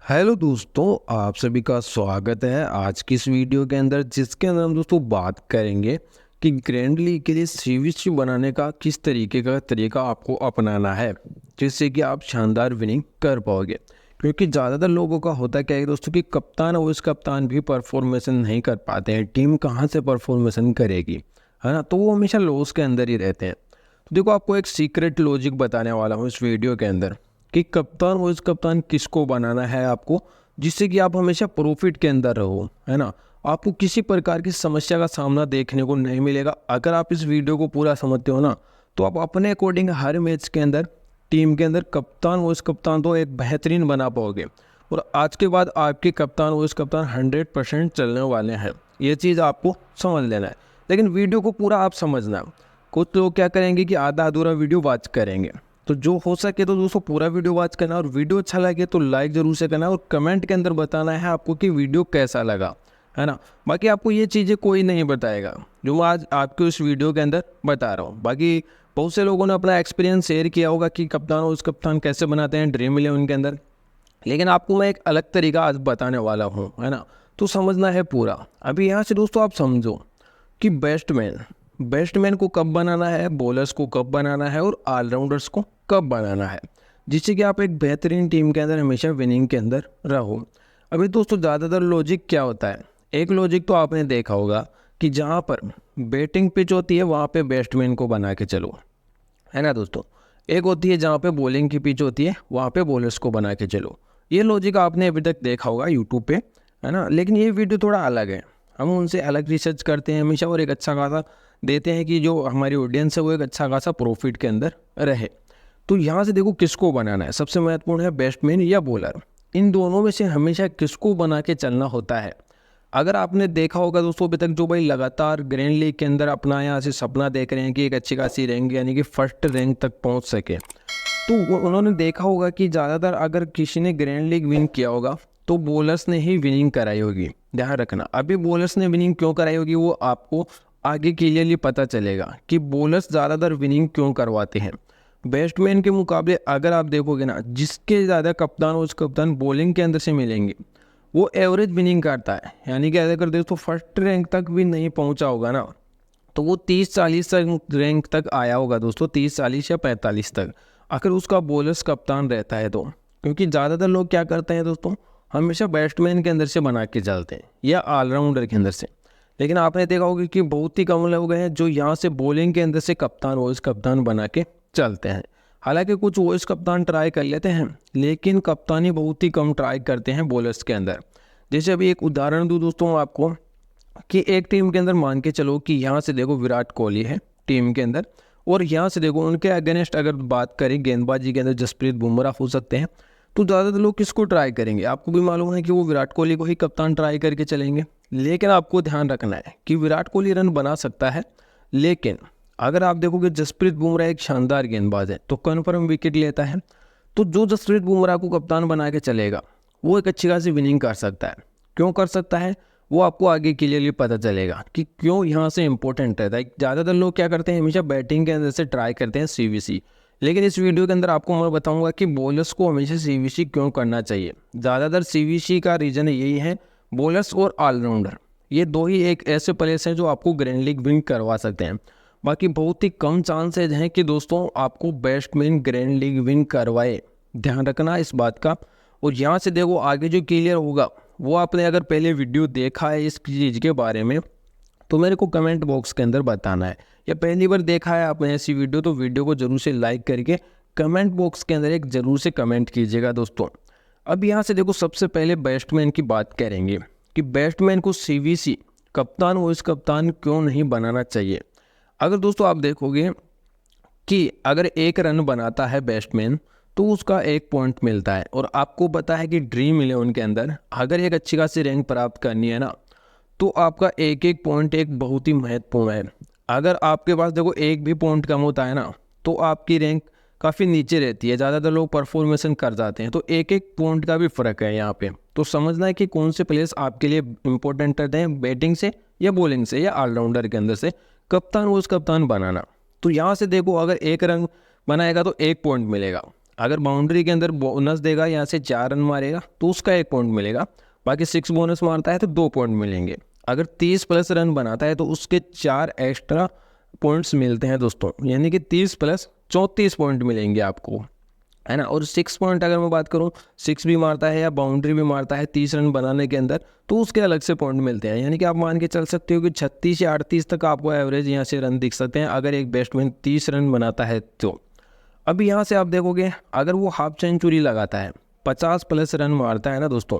Hello दोस्तों, आप सभी का स्वागत है आज की इस वीडियो के अंदर, जिसके अंदर हम दोस्तों बात करेंगे कि ग्रैंड लीग के लिए सीवीसी बनाने का किस तरीके का तरीका आपको अपनाना है जिससे कि आप शानदार विनिंग कर पाओगे। क्योंकि ज़्यादातर लोगों का होता क्या है दोस्तों कि कप्तान और उस कप्तान भी परफॉर्मेशन नहीं कर पाते हैं, टीम कहाँ से परफॉर्मेशन करेगी, है ना। तो वो हमेशा लॉस के अंदर ही रहते हैं। तो देखो, आपको एक सीक्रेट लॉजिक बताने वाला हूँ इस वीडियो के अंदर कि कप्तान वाइस कप्तान किसको बनाना है आपको, जिससे कि आप हमेशा प्रॉफिट के अंदर रहो, है ना। आपको किसी प्रकार की समस्या का सामना देखने को नहीं मिलेगा। अगर आप इस वीडियो को पूरा समझते हो ना, तो आप अपने अकॉर्डिंग हर मैच के अंदर टीम के अंदर कप्तान वाइस कप्तान तो एक बेहतरीन बना पाओगे। और आज के बाद आपके कप्तान वाइस कप्तान 100% चलने वाले हैं। ये चीज़ आपको समझ लेना है, लेकिन वीडियो को पूरा आप समझना। कुछ लोग क्या करेंगे कि आधा अधूरा वीडियो वॉच करेंगे। तो जो हो सके तो दोस्तों पूरा वीडियो वॉच करना, और वीडियो अच्छा लगे तो लाइक ज़रूर से करना, और कमेंट के अंदर बताना है आपको कि वीडियो कैसा लगा, है ना। बाकी आपको ये चीज़ें कोई नहीं बताएगा जो मैं आज आपको इस वीडियो के अंदर बता रहा हूँ। बाकी बहुत से लोगों ने अपना एक्सपीरियंस शेयर किया होगा कि कप्तान और उस कप्तान कैसे बनाते हैं ड्रीम 11 के अंदर, लेकिन आपको मैं एक अलग तरीका आज बताने वाला हूँ, है ना। तो समझना है पूरा। अभी यहाँ से दोस्तों आप समझो कि बैट्समैन को कब बनाना है, बॉलर्स को कब बनाना है, और ऑलराउंडर्स को कब बनाना है, जिससे कि आप एक बेहतरीन टीम के अंदर हमेशा विनिंग के अंदर रहो। अभी दोस्तों ज़्यादातर लॉजिक क्या होता है, एक लॉजिक तो आपने देखा होगा कि जहाँ पर बैटिंग पिच होती है वहाँ पे बैट्समैन को बना के चलो, है ना दोस्तों। एक होती है जहाँ पे बॉलिंग की पिच होती है वहाँ पे बॉलर्स को बना के चलो। ये लॉजिक आपने अभी तक देखा होगा यूट्यूब पे, है ना। लेकिन ये वीडियो थोड़ा अलग है, हम उनसे अलग रिसर्च करते हैं हमेशा, और एक अच्छा खासा देते हैं कि जो हमारी ऑडियंस है वो एक अच्छा खासा प्रॉफिट के अंदर रहे। तो यहाँ से देखो किसको बनाना है, सबसे महत्वपूर्ण है बैट्समैन या बॉलर। इन दोनों में से हमेशा किसको बना के चलना होता है। अगर आपने देखा होगा दोस्तों अभी तक जो भाई लगातार ग्रैंड लीग के अंदर अपना यहाँ से सपना देख रहे हैं कि एक अच्छी खासी रैंक यानी कि फर्स्ट रैंक तक पहुँच सके, तो उन्होंने देखा होगा कि ज़्यादातर अगर किसी ने ग्रैंड लीग विन किया होगा तो बॉलर्स ने ही विनिंग कराई होगी। ध्यान रखना, अभी बॉलर्स ने विनिंग क्यों कराई होगी वो आपको आगे क्लियरली पता चलेगा कि बॉलर्स ज़्यादातर विनिंग क्यों करवाते हैं बैट्समैन के मुकाबले। अगर आप देखोगे ना, जिसके ज़्यादा कप्तान उस कप्तान बॉलिंग के अंदर से मिलेंगे वो एवरेज विनिंग करता है। यानी कि अगर दोस्तों फर्स्ट रैंक तक भी नहीं पहुंचा होगा ना, तो वो 30-40 तक रैंक तक आया होगा दोस्तों, 30-40 या 45 तक, अगर उसका बॉलर्स कप्तान रहता है तो। क्योंकि ज़्यादातर लोग क्या करते हैं दोस्तों, हमेशा बैट्समैन के अंदर से बना के चलते हैं या ऑलराउंडर के अंदर से। लेकिन आपने देखा होगा कि बहुत ही कम लोग हैं जो यहाँ से बॉलिंग के अंदर से कप्तान वॉइस कप्तान बना के चलते हैं। हालांकि कुछ वॉइस कप्तान ट्राई कर लेते हैं, लेकिन कप्तानी बहुत ही कम ट्राई करते हैं बॉलर्स के अंदर। जैसे अभी एक उदाहरण दूँ दोस्तों आपको, कि एक टीम के अंदर मान के चलो कि यहाँ से देखो विराट कोहली है टीम के अंदर, और यहाँ से देखो उनके अगेंस्ट अगर बात करें गेंदबाजी के अंदर जसप्रीत बुमराह हो सकते हैं। तो ज़्यादातर लोग किसको ट्राई करेंगे, आपको भी मालूम है कि वो विराट कोहली को ही कप्तान ट्राई करके चलेंगे। लेकिन आपको ध्यान रखना है कि विराट कोहली रन बना सकता है, लेकिन अगर आप देखोगे जसप्रीत बुमराह एक शानदार गेंदबाज है तो कन्फर्म विकेट लेता है। तो जो जसप्रीत बुमराह को कप्तान बना के चलेगा वो एक अच्छी खासी विनिंग कर सकता है। क्यों कर सकता है वो आपको आगे क्लियरली पता चलेगा कि क्यों यहाँ से इंपॉर्टेंट रहता है। ज़्यादातर लोग क्या करते हैं, हमेशा बैटिंग के अंदर से ट्राई करते हैं सीवीसी, लेकिन इस वीडियो के अंदर आपको मैं बताऊंगा कि बॉलर्स को हमेशा सीवीसी क्यों करना चाहिए। ज़्यादातर सीवीसी का रीज़न यही है, बॉलर्स और ऑलराउंडर ये दो ही एक ऐसे प्लेयर्स हैं जो आपको ग्रैंड लीग विन करवा सकते हैं। बाकी बहुत ही कम चांसेज हैं कि दोस्तों आपको बैट्समैन ग्रैंड लीग विन करवाए। ध्यान रखना इस बात का। और यहाँ से देखो आगे जो क्लियर होगा, वो आपने अगर पहले वीडियो देखा है इस चीज़ के बारे में तो मेरे को कमेंट बॉक्स के अंदर बताना है, या पहली बार देखा है आपने ऐसी वीडियो तो वीडियो को जरूर से लाइक करके कमेंट बॉक्स के अंदर एक ज़रूर से कमेंट कीजिएगा दोस्तों। अब यहाँ से देखो सबसे पहले बैट्समैन की बात करेंगे कि बैट्समैन को सीवीसी कप्तान वाइस कप्तान क्यों नहीं बनाना चाहिए। अगर दोस्तों आप देखोगे कि अगर एक रन बनाता है बैट्समैन तो उसका 1 पॉइंट मिलता है, और आपको पता है कि ड्रीम 11 के अंदर अगर एक अच्छी खासी रैंक प्राप्त करनी है ना, तो आपका एक एक पॉइंट एक बहुत ही महत्वपूर्ण है। अगर आपके पास देखो एक भी पॉइंट कम होता है ना, तो आपकी रैंक काफ़ी नीचे रहती है, ज़्यादातर लोग परफॉर्मेशन कर जाते हैं। तो एक एक पॉइंट का भी फ़र्क है यहाँ पे। तो समझना है कि कौन से प्लेयर्स आपके लिए इंपॉर्टेंट रहते हैं, बैटिंग से या बॉलिंग से या ऑलराउंडर के अंदर से कप्तान वो कप्तान बनाना। तो यहाँ से देखो अगर एक रन बनाएगा तो 1 पॉइंट मिलेगा, अगर बाउंड्री के अंदर बोनस देगा, यहाँ से 4 रन मारेगा तो उसका 1 पॉइंट मिलेगा, बाकी 6 बोनस मारता है तो 2 पॉइंट मिलेंगे। अगर 30 प्लस रन बनाता है तो उसके 4 एक्स्ट्रा पॉइंट्स मिलते हैं दोस्तों, यानी कि 30 प्लस 34 पॉइंट मिलेंगे आपको, है ना। और 6 पॉइंट अगर मैं बात करूँ, 6 भी मारता है या बाउंड्री भी मारता है 30 रन बनाने के अंदर, तो उसके अलग से पॉइंट मिलते हैं। यानी कि आप मान के चल सकते हो कि 36 या 38 तक आपको एवरेज यहाँ से रन दिख सकते हैं अगर एक बैट्समैन 30 रन बनाता है तो। अभी यहाँ से आप देखोगे, अगर वो हाफ सेंचुरी लगाता है, 50 प्लस रन मारता है ना दोस्तों,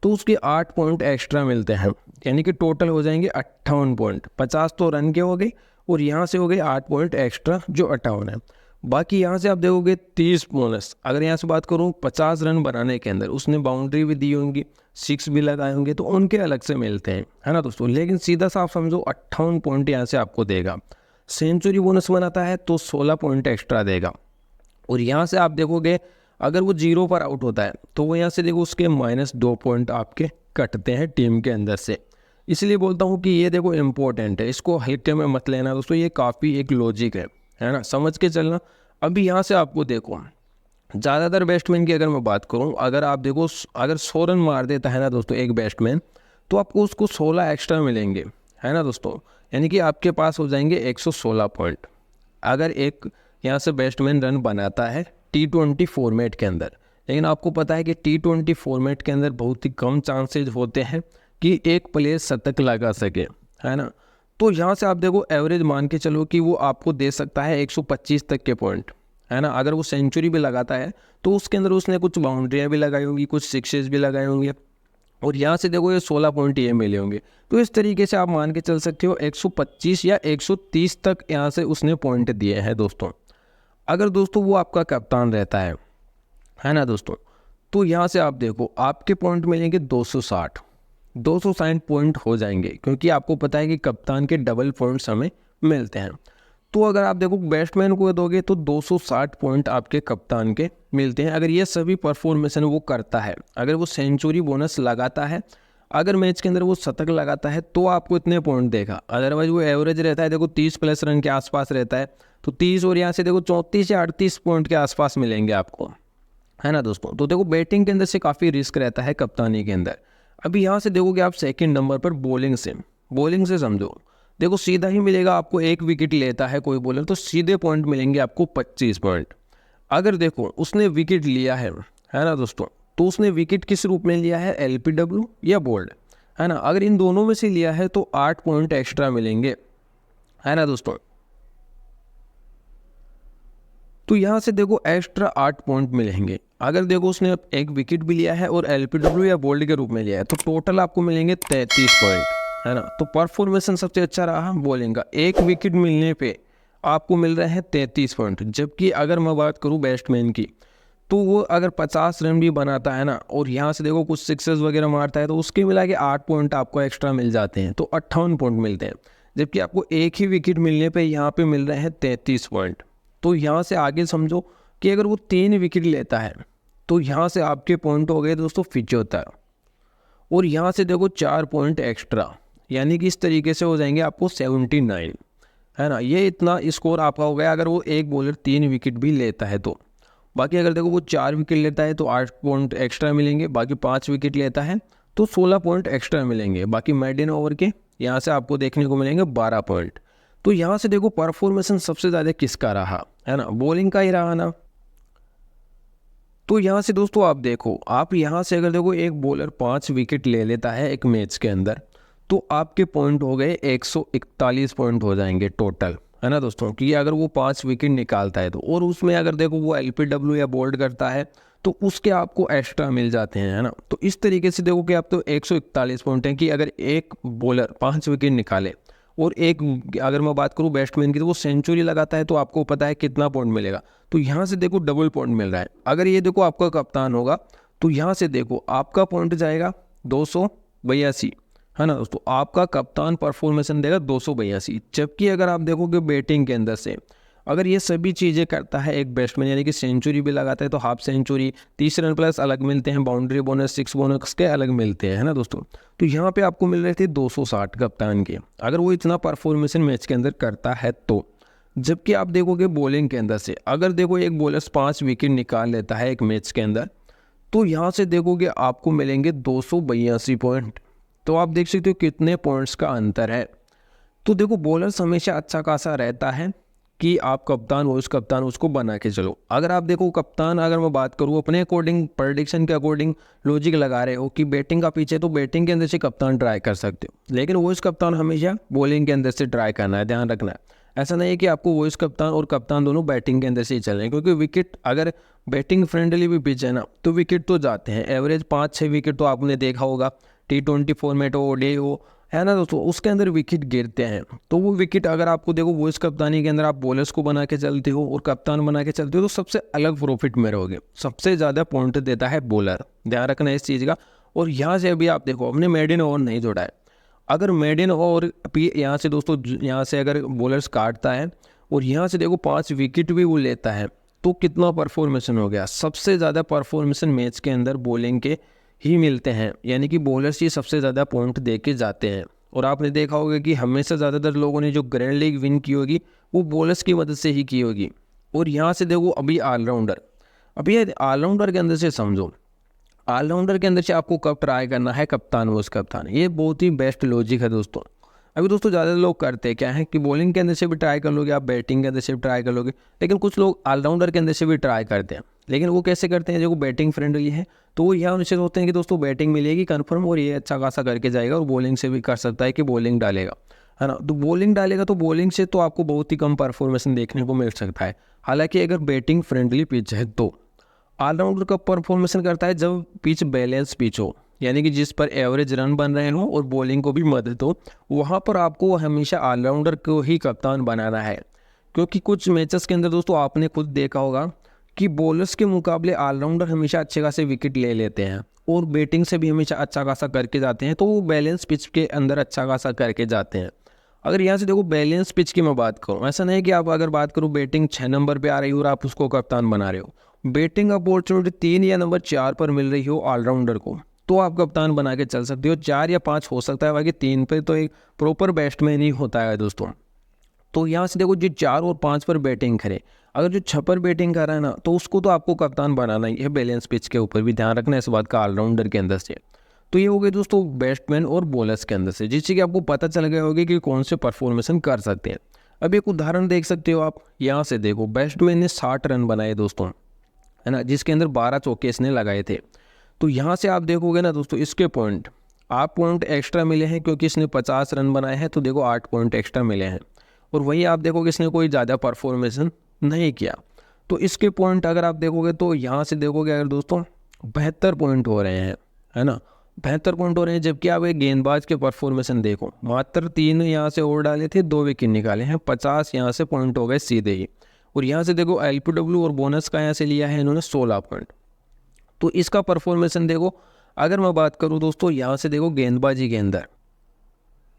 तो उसके 8 पॉइंट एक्स्ट्रा मिलते हैं, यानी कि टोटल हो जाएंगे 58 पॉइंट। 50 तो रन के हो गए और यहाँ से हो गए 8 पॉइंट एक्स्ट्रा जो 58 है। बाकी यहाँ से आप देखोगे 30 बोनस। अगर यहाँ से बात करूँ 50 रन बनाने के अंदर उसने बाउंड्री भी दी होंगी, 6 भी लगाए होंगे, तो उनके अलग से मिलते हैं, है ना दोस्तों। लेकिन सीधा सा आप समझो 58 पॉइंट यहाँ से आपको देगा। सेंचुरी बोनस बनाता है तो 16 पॉइंट एक्स्ट्रा देगा। और यहाँ से आप देखोगे अगर वो 0 पर आउट होता है तो वो यहाँ से देखो उसके -2 पॉइंट आपके कटते हैं टीम के अंदर से। इसलिए बोलता हूँ कि ये देखो इम्पोर्टेंट है, इसको हल्के में मत लेना दोस्तों, ये काफ़ी एक लॉजिक है ना, समझ के चलना। अभी यहाँ से आपको देखो ज़्यादातर बैट्समैन की अगर मैं बात करूँ, अगर आप देखो अगर 100 रन मार देता है ना दोस्तों एक बैट्समैन, तो आपको उसको 16 एक्स्ट्रा मिलेंगे, है ना दोस्तों। यानी कि आपके पास हो जाएंगे 116 पॉइंट अगर एक यहाँ से बैट्समैन रन बनाता है T20 फॉर्मेट के अंदर। लेकिन आपको पता है कि T20 फॉर्मेट के अंदर बहुत ही कम चांसेज होते हैं कि एक प्लेयर शतक लगा सके, है ना। तो यहाँ से आप देखो एवरेज मान के चलो कि वो आपको दे सकता है 125 तक के पॉइंट, है ना। अगर वो सेंचुरी भी लगाता है तो उसके अंदर उसने कुछ बाउंड्रियाँ भी लगाई होंगी, कुछ सिक्सेस भी लगाए होंगे, और यहाँ से देखो ये 16 पॉइंट ये मिले होंगे। तो इस तरीके से आप मान के चल सकते हो 125 या 130 तक यहाँ से उसने पॉइंट दिए हैं दोस्तों। अगर दोस्तों वो आपका कप्तान रहता है ना दोस्तों, तो यहाँ से आप देखो आपके पॉइंट मिलेंगे 260 पॉइंट हो जाएंगे, क्योंकि आपको पता है कि कप्तान के डबल पॉइंट्स हमें मिलते हैं। तो अगर आप देखो बैट्समैन को दोगे तो 260 पॉइंट आपके कप्तान के मिलते हैं, अगर ये सभी परफॉर्मेशन वो करता है। अगर वो सेंचुरी बोनस लगाता है, अगर मैच के अंदर वो शतक लगाता है तो आपको इतने पॉइंट देगा। अदरवाइज वो एवरेज रहता है देखो 30 प्लस रन के आसपास रहता है, तो 30 और यहाँ से देखो 34 या 38 पॉइंट के आसपास मिलेंगे आपको, है ना दोस्तों। तो देखो बैटिंग के अंदर से काफ़ी रिस्क रहता है कप्तानी के अंदर। अभी यहाँ से देखोगे आप सेकंड नंबर पर बॉलिंग से समझो, देखो सीधा ही मिलेगा आपको, एक विकेट लेता है कोई बॉलर तो सीधे पॉइंट मिलेंगे आपको 25 पॉइंट। अगर देखो उसने विकेट लिया है ना दोस्तों, तो उसने विकेट किस रूप में लिया है, LPW या बोल्ड, है ना। अगर इन दोनों में से लिया है तो 8 पॉइंट एक्स्ट्रा मिलेंगे, है ना दोस्तों। तो यहाँ से देखो एक्स्ट्रा 8 पॉइंट मिलेंगे। अगर देखो उसने एक विकेट भी लिया है और LPW या बोल्ड के रूप में लिया है तो टोटल आपको मिलेंगे 33 पॉइंट, है ना। तो परफॉर्मेशन सबसे अच्छा रहा बॉलिंग का, एक विकेट मिलने पे आपको मिल रहे हैं 33 पॉइंट। जबकि अगर मैं बात करूँ बैट्समैन की, तो वो अगर 50 रन भी बनाता है ना और यहाँ से देखो कुछ सिक्सेस वगैरह मारता है तो उसके मिला के 8 पॉइंट आपको एक्स्ट्रा मिल जाते हैं, तो 58 पॉइंट मिलते हैं। जबकि आपको एक ही विकेट मिलने पे यहाँ पे मिल रहे हैं 33 पॉइंट। तो यहाँ से आगे समझो कि अगर वो 3 विकेट लेता है तो यहाँ से आपके पॉइंट हो गए दोस्तों 75, और यहाँ से देखो 4 पॉइंट एक्स्ट्रा, यानी कि इस तरीके से हो जाएंगे आपको 79, है ना। ये इतना स्कोर आपका हो गया अगर वो एक बॉलर 3 विकेट भी लेता है तो। बाकी अगर देखो वो 4 विकेट लेता है तो 8 पॉइंट एक्स्ट्रा मिलेंगे, बाकी 5 विकेट लेता है तो 16 पॉइंट एक्स्ट्रा मिलेंगे, बाकी मेडियन ओवर के यहाँ से आपको देखने को मिलेंगे 12 पॉइंट। तो यहाँ से देखो परफॉर्मेशन सबसे ज़्यादा किसका रहा, है ना, बॉलिंग का ही रहा ना। तो यहाँ से दोस्तों आप देखो, आप यहाँ से अगर देखो एक बॉलर 5 विकेट ले लेता है एक मैच के अंदर, तो आपके पॉइंट हो गए 141 पॉइंट हो जाएंगे टोटल, है ना दोस्तों। कि अगर वो 5 विकेट निकालता है तो, और उसमें अगर देखो वो LPW या बोल्ड करता है तो उसके आपको एक्स्ट्रा मिल जाते हैं, है ना। तो इस तरीके से देखो कि आप तो 141 पॉइंट हैं कि अगर एक बॉलर 5 विकेट निकाले, और एक अगर मैं बात करूँ बैट्समैन की तो वो सेंचुरी लगाता है तो आपको पता है कितना पॉइंट मिलेगा। तो यहाँ से देखो डबल पॉइंट मिल रहा है। अगर ये देखो आपका कप्तान होगा तो यहाँ से देखो आपका पॉइंट जाएगा 282, है ना दोस्तों। आपका कप्तान परफॉर्मेशन देगा 282। जबकि अगर आप देखोगे बैटिंग के अंदर से अगर ये सभी चीज़ें करता है एक बैट्समैन, यानी कि सेंचुरी भी लगाता है तो हाफ सेंचुरी, 30 रन प्लस अलग मिलते हैं, बाउंड्री बोनस 6 बोनस के अलग मिलते हैं, है ना दोस्तों। तो यहाँ पे आपको मिल रहे थे 260 कप्तान के, अगर वो इतना परफॉर्मेशन मैच के अंदर करता है तो। जबकि आप देखोगे बॉलिंग के अंदर से अगर देखो एक बॉलर 5 विकेट निकाल लेता है एक मैच के अंदर, तो यहाँ से देखोगे आपको मिलेंगे 282 पॉइंट। तो आप देख सकते हो कितने पॉइंट्स का अंतर है। तो देखो बॉलर्स हमेशा अच्छा खासा रहता है कि आप कप्तान वाइस कप्तान उसको बना के चलो। अगर आप देखो कप्तान, अगर मैं बात करूँ अपने अकॉर्डिंग प्रेडिक्शन के अकॉर्डिंग लॉजिक लगा रहे हो कि बैटिंग का पीछे, तो बैटिंग के अंदर से कप्तान ट्राई कर सकते हो, लेकिन वाइस कप्तान हमेशा बॉलिंग के अंदर से ट्राई करना है, ध्यान रखना है। ऐसा नहीं है कि आपको वाइस कप्तान और कप्तान दोनों बैटिंग के अंदर से ही चल रहे हैं, क्योंकि विकेट अगर बैटिंग फ्रेंडली भी पिच है ना तो विकेट तो जाते हैं। एवरेज 5-6 विकेट तो आपने देखा होगा, T20 फॉर्मेट हो, डे हो, है ना दोस्तों, उसके अंदर विकेट गिरते हैं। तो वो विकेट अगर आपको देखो वॉइस कप्तानी के अंदर आप बॉलर्स को बना के चलते हो और कप्तान बना के चलते हो, तो सबसे अलग प्रॉफिट में रहोगे। सबसे ज़्यादा पॉइंट देता है बॉलर, ध्यान रखना है इस चीज़ का। और यहाँ से अभी आप देखो हमने मेडन ओवर नहीं जोड़ा है। अगर मेडन ओवर यहाँ से दोस्तों, यहाँ से अगर बॉलर्स काटता है और यहाँ से देखो 5 विकेट भी वो लेता है, तो कितना परफॉर्मेशन हो गया। सबसे ज़्यादा परफॉर्मेशन मैच के अंदर बॉलिंग के ही मिलते हैं, यानी कि बॉलर्स ही सबसे ज़्यादा पॉइंट दे के जाते हैं। और आपने देखा होगा कि हमेशा ज़्यादातर लोगों ने जो ग्रैंड लीग विन की होगी वो बॉलर्स की मदद से ही की होगी। और यहाँ से देखो अभी ऑलराउंडर, अभी ऑलराउंडर के अंदर से समझो, ऑलराउंडर के अंदर से आपको कब ट्राई करना है, कप्तान वाइस कप्तान। ये बहुत ही बेस्ट लॉजिक है दोस्तों। अभी दोस्तों ज़्यादा लोग करते क्या है कि बॉलिंग के अंदर से भी ट्राई कर लोगे, आप बैटिंग के अंदर से भी ट्राई कर लोगे, लेकिन कुछ लोग ऑलराउंडर के अंदर से भी ट्राई करते हैं। लेकिन वो कैसे करते हैं, जो बैटिंग फ्रेंडली है तो वो यहाँ उनसे सोचते हैं कि दोस्तों बैटिंग मिलेगी कन्फर्म और ये अच्छा खासा करके जाएगा, और बॉलिंग से भी कर सकता है कि बॉलिंग डालेगा, है ना। तो बॉलिंग डालेगा तो बॉलिंग से तो आपको बहुत ही कम परफॉर्मेशन देखने को मिल सकता है। हालांकि अगर बैटिंग फ्रेंडली पिच है तो ऑलराउंडर का परफॉर्मेशन करता है जब पिच बैलेंस पिच हो, यानी कि जिस पर एवरेज रन बन रहे हो और बॉलिंग को भी मदद हो, वहाँ पर आपको हमेशा ऑलराउंडर को ही कप्तान बनाना है। क्योंकि कुछ मैचेस के अंदर दोस्तों आपने खुद देखा होगा कि बॉलर्स के मुकाबले ऑलराउंडर हमेशा अच्छे खासे विकेट ले लेते हैं और बैटिंग से भी हमेशा अच्छा खासा करके जाते हैं, तो वो बैलेंस पिच के अंदर अच्छा खासा करके जाते हैं। अगर यहाँ से देखो बैलेंस पिच की मैं बात करूँ, ऐसा नहीं कि आप अगर बात करूँ बैटिंग 6 नंबर पे आ रही हो और आप उसको कप्तान बना रहे हो, बैटिंग अपॉर्चुनिटी 3 या नंबर 4 पर मिल रही हो ऑलराउंडर को, तो आप कप्तान बना के चल सकते हो। 4 या 5 हो सकता है, बाकी 3 पे तो एक प्रॉपर बैट्समैन ही होता है दोस्तों। तो यहाँ से देखो जो 4 और 5 पर बैटिंग करे, अगर जो 6 पर बैटिंग कर रहा है ना, तो उसको तो आपको कप्तान बनाना ही है। बैलेंस पिच के ऊपर भी ध्यान रखना है इस बात का, ऑलराउंडर के अंदर से। तो ये हो गए दोस्तों बैट्समैन और बॉलर्स के अंदर से, जिससे कि आपको पता चल गया होगा कि कौन से परफॉर्मेशन कर सकते हैं। अब एक उदाहरण देख सकते हो आप, यहाँ से देखो बैट्समैन ने 60 रन बनाए दोस्तों, है ना, जिसके अंदर 12 चौके इसने लगाए थे। तो यहाँ से आप देखोगे ना दोस्तों, इसके पॉइंट आप पॉइंट एक्स्ट्रा मिले हैं क्योंकि इसने 50 रन बनाए हैं, तो देखो 8 पॉइंट एक्स्ट्रा मिले हैं। और वहीं आप देखोगे इसने कोई ज़्यादा परफॉर्मेशन नहीं किया, तो इसके पॉइंट अगर आप देखोगे तो यहाँ से देखोगे अगर दोस्तों 72 पॉइंट हो रहे हैं, है ना, 72 पॉइंट हो रहे हैं। जबकि आप एक गेंदबाज के परफॉर्मेशन देखो, मात्र 3 यहाँ से और डाले थे, 2 विकेट निकाले हैं, 50 यहाँ से पॉइंट हो गए सीधे ही। और यहाँ से देखो LPW और बोनस का यहाँ से लिया है इन्होंने 16 पॉइंट। तो इसका परफॉर्मेशन देखो। अगर मैं बात करूँ दोस्तों यहाँ से देखो गेंदबाजी के अंदर,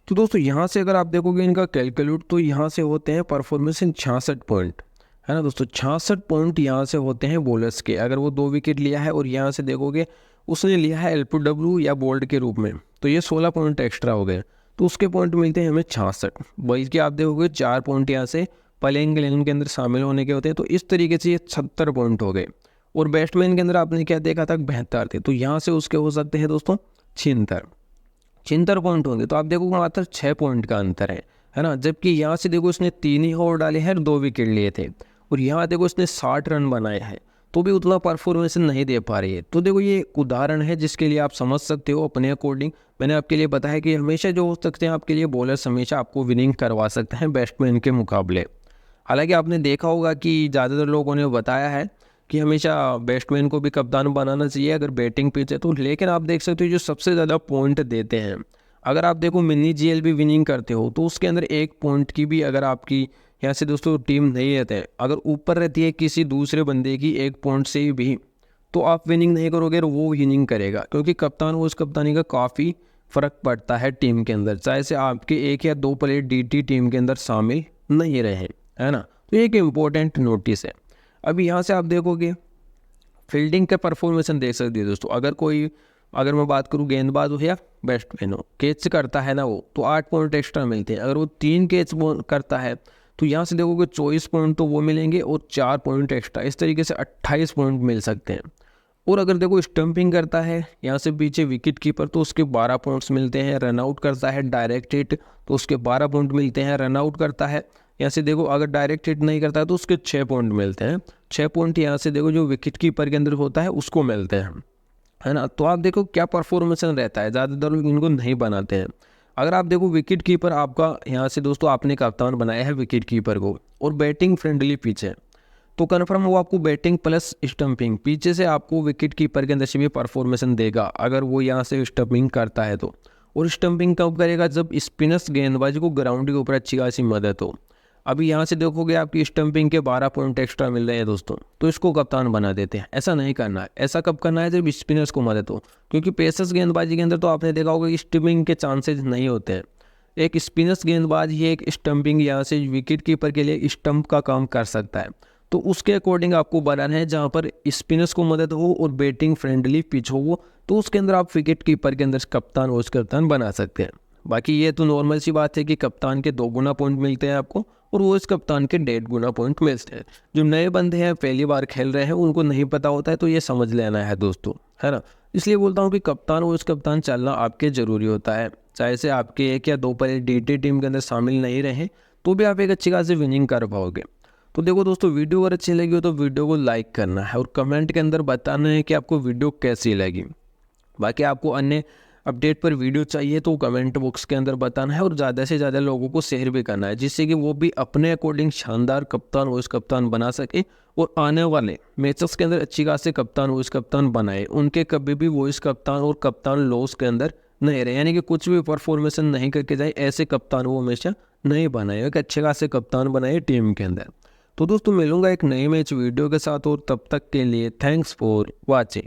तो दोस्तों यहाँ से अगर आप देखोगे इनका कैलकुलेट, तो यहाँ से होते हैं परफॉर्मेशन 66 पॉइंट, है ना दोस्तों। 66 पॉइंट यहाँ से होते हैं बॉलर्स के, अगर वो 2 विकेट लिया है और यहाँ से देखोगे उसने लिया है LPW या बोल्ड के रूप में, तो ये 16 पॉइंट एक्स्ट्रा हो गए, तो उसके पॉइंट मिलते हैं हमें 66। वही कि आप देखोगे 4 पॉइंट यहाँ से प्लेइंग 11 के अंदर शामिल होने के होते हैं, तो इस तरीके से ये 76 पॉइंट हो गए। और बैट्समैन के अंदर आपने क्या देखा था, 72 थे, तो यहाँ से उसके हो सकते हैं दोस्तों 76 पॉइंट होंगे। तो आप देखोगे मात्र 6 पॉइंट का अंतर है ना। जबकि यहाँ से देखो इसने 3 ही ओवर डाले हैं, 2 विकेट लिए थे, और यहाँ देखो इसने 60 रन बनाए हैं, तो भी उतना परफॉर्मेशन नहीं दे पा रही है। तो देखो ये उदाहरण है जिसके लिए आप समझ सकते हो अपने अकॉर्डिंग। मैंने आपके लिए बताया कि हमेशा जो हो सकते हैं आपके लिए बॉलर्स हमेशा आपको विनिंग करवा सकते हैं बैट्समैन के मुकाबले। हालांकि आपने देखा होगा कि ज़्यादातर लोगों ने बताया है कि हमेशा बैट्समैन को भी कप्तान बनाना चाहिए अगर बैटिंग पिच है तो। लेकिन आप देख सकते हो जो सबसे ज़्यादा पॉइंट देते हैं, अगर आप देखो मिनी GL भी विनिंग करते हो तो उसके अंदर 1 पॉइंट की भी अगर आपकी यहाँ से दोस्तों टीम नहीं रहते हैं, अगर ऊपर रहती है किसी दूसरे बंदे की 1 पॉइंट से भी, तो आप विनिंग नहीं करोगे और वो विनिंग करेगा। क्योंकि कप्तान वो उस कप्तानी का काफ़ी फ़र्क पड़ता है टीम के अंदर, चाहे से आपके 1 या 2 प्लेयर DT टीम के अंदर शामिल नहीं रहे, है ना। तो एक इम्पोर्टेंट नोटिस है। अभी यहाँ से आप देखोगे फील्डिंग का परफॉर्मेशन देख सकते हो दोस्तों। अगर मैं बात करूँ गेंदबाज हो या बैट्समैन हो, कैच करता है ना वो, तो 8 पॉइंट एक्स्ट्रा मिलते हैं। अगर वो 3 कैच करता है तो यहाँ से देखोगे 24 पॉइंट तो वो मिलेंगे और 4 पॉइंट एक्स्ट्रा, इस तरीके से 28 पॉइंट मिल सकते हैं। और अगर देखो स्टंपिंग करता है यहाँ से पीछे विकेट कीपर तो उसके 12 पॉइंट्स मिलते हैं। रन आउट करता है डायरेक्ट हिट तो उसके 12 पॉइंट मिलते हैं। रन आउट करता है यहाँ से देखो अगर डायरेक्ट हिट नहीं करता है तो उसके 6 पॉइंट मिलते हैं। 6 पॉइंट यहाँ से देखो जो विकेट कीपर के अंदर होता है उसको मिलते हैं, है ना। तो आप देखो क्या परफॉर्मेंस रहता है, ज़्यादातर लोग इनको नहीं बनाते हैं। अगर आप देखो विकेट कीपर आपका यहाँ से दोस्तों आपने कप्तान बनाया है विकेट कीपर को और बैटिंग फ्रेंडली पिच है तो कन्फर्म वो आपको बैटिंग प्लस स्टंपिंग पीछे से आपको विकेट कीपर के अंदर से भी परफॉर्मेंस देगा अगर वो यहाँ से स्टंपिंग करता है तो। और स्टंपिंग कब करेगा, जब स्पिनर्स गेंदबाजी को ग्राउंड के ऊपर अच्छी खासी मदद हो। अभी यहाँ से देखोगे आपकी स्टंपिंग के 12 पॉइंट एक्स्ट्रा मिल रहे हैं दोस्तों, तो इसको कप्तान बना देते हैं। ऐसा नहीं करना है, ऐसा कब करना है जब स्पिनर्स को मदद हो, क्योंकि पेसर्स गेंदबाजी के अंदर तो आपने देखा होगा कि स्टंपिंग के चांसेस नहीं होते हैं। एक स्पिनर्स गेंदबाज ही एक स्टंपिंग यहाँ से विकेट कीपर के लिए स्टंप का काम कर सकता है। तो उसके अकॉर्डिंग आपको बनाना है जहाँ पर स्पिनर्स को मदद हो और बैटिंग फ्रेंडली पिच हो वो, तो उसके अंदर आप विकेट कीपर के अंदर कप्तान वाइस कप्तान बना सकते हैं। बाकी ये तो नॉर्मल सी बात है कि कप्तान के 2 गुना पॉइंट मिलते हैं आपको और वो इस कप्तान के 1.5 गुना पॉइंट मिलते हैं। जो नए बंदे हैं पहली बार खेल रहे हैं उनको नहीं पता होता है तो ये समझ लेना है दोस्तों, है ना। इसलिए बोलता हूँ कि कप्तान वाइस कप्तान चलना आपके ज़रूरी होता है। चाहे से आपके 1 या 2 प्लेयर डी टीम के अंदर शामिल नहीं रहे तो भी आप एक अच्छी खासी विनिंग कर पाओगे। तो देखो दोस्तों वीडियो अगर अच्छी लगी हो तो वीडियो को लाइक करना है और कमेंट के अंदर बताना है कि आपको वीडियो कैसी लगी। बाकी आपको अन्य अपडेट पर वीडियो चाहिए तो कमेंट बॉक्स के अंदर बताना है और ज़्यादा से ज़्यादा लोगों को शेयर भी करना है जिससे कि वो भी अपने अकॉर्डिंग शानदार कप्तान वाइस कप्तान बना सके और आने वाले मैचेस के अंदर अच्छी खासी कप्तान वाइस कप्तान बनाए। उनके कभी भी वाइस कप्तान और कप्तान लॉस के अंदर नहीं रहे, यानी कि कुछ भी परफॉर्मेंस नहीं करके जाए, ऐसे कप्तान वो हमेशा नहीं बनाए, एक अच्छे खासे कप्तान बनाए टीम के अंदर। तो दोस्तों मिलूंगा एक नए मैच वीडियो के साथ और तब तक के लिए थैंक्स फॉर वॉचिंग।